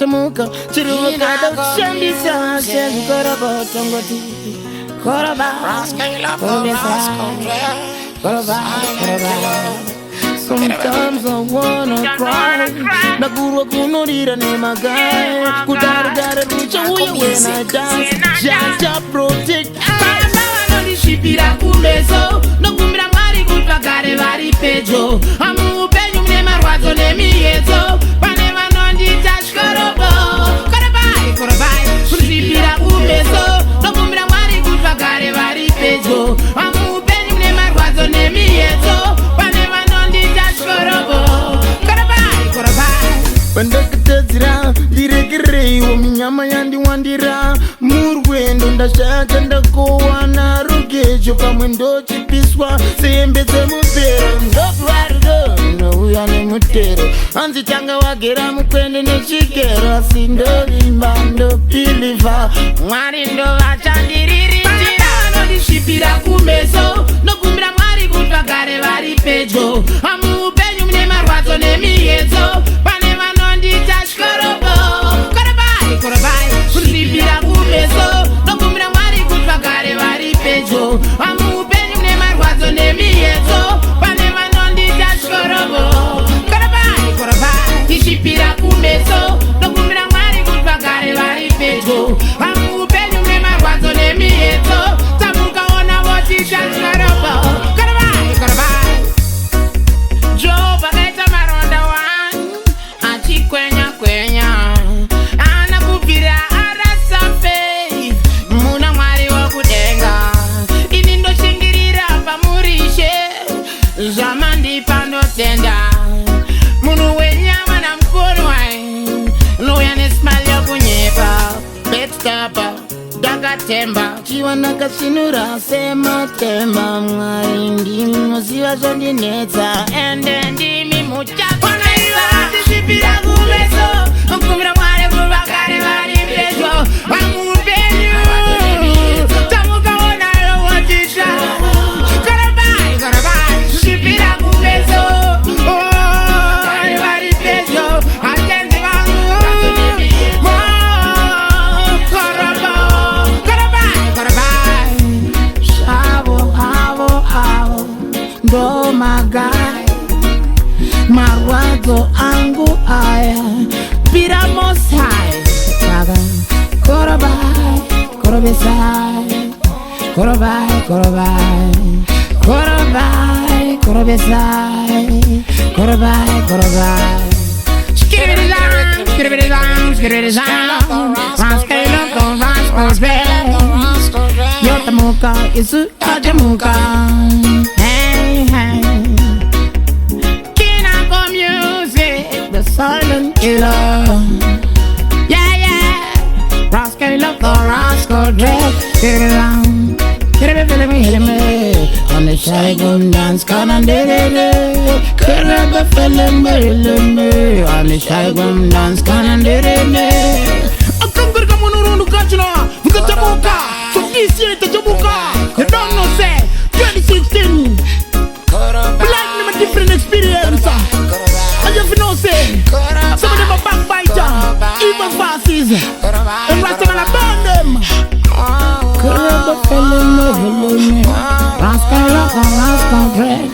yotamuka chiruwa kada kushandisa sezvikoroba tongoti koroba koroba. Sometimes I wanna cry. Nagurwa kunurira nemagai kudarudara rucha uye when I dance just protect. Shipira kumeso nokumira mwari kuti vagare vari pedyo amuupenyu mune marwadzo nemiyedzo pane vanondita shikorobo korobai kushipira kumeso nokumira mwari kuti vagare vari pedyo amuupenyu mune marwadzo nemiyedzo pane vanondita shikorobo korobai pandakatadzira ndiregereiwo minyama yandiwandira murwendo ndashaya chandakowana rugejo pamwe ndochipiswa sembe dzemupero ndokuvarudo ndouya nemutero hanzi tanga wagera mukwende nechigero asi ndovimba ndopiliva mwari ndovachandiriritira anondishipira kumeso nokumbira mwari kuti vagare vari pedyo amuupenyu mune marwadzo nemiyedzo pane vanondita shikorobo korobai kushipira kumeso nokumbira mwari kuti vagare vari pedyo amuupenyu mune marwadzo nemiyedzo pane vanondita shikorobo korobai tishipira kumeso nokumbira mwari kuti vagare vari pedyo amuupenyu mune marwadzo nemiyedzo tamukaona votita shikorobo korobai Job akaita maronda wanu achikwenya anakubvira arasafe muna mwari wokudenga ini ndoshingirira pamurishe zvamandipa ndotenda munhu wenyama namukonu wai nouya nesmali yokunyepa betstapa ndakatemba chiwanakasinura sematemba mwari ndinoziva zvandinetsa ende ndimi muchakonaiva tishipira kumeso nokumbira mwari kuti vagare vari pedyo vamupenyu tamukaonayo wotisha korobai tishipira kumeso vari pedyo hatenzi vangu korobai avo ndomagai marwadzo angu aya pira mosai saka korobai yotamuka isu yotamuka Kinako music the silent killer Rascal love the rascal dread hit me on the shotgun dance can and on the shotgun dance can and akamberga monorondu kachina vukatamuka so this year tajamuka you don't know say 2016 black name a different experience and you know say some of them are backbiter even fasces and rascal gonna burn them rascal dread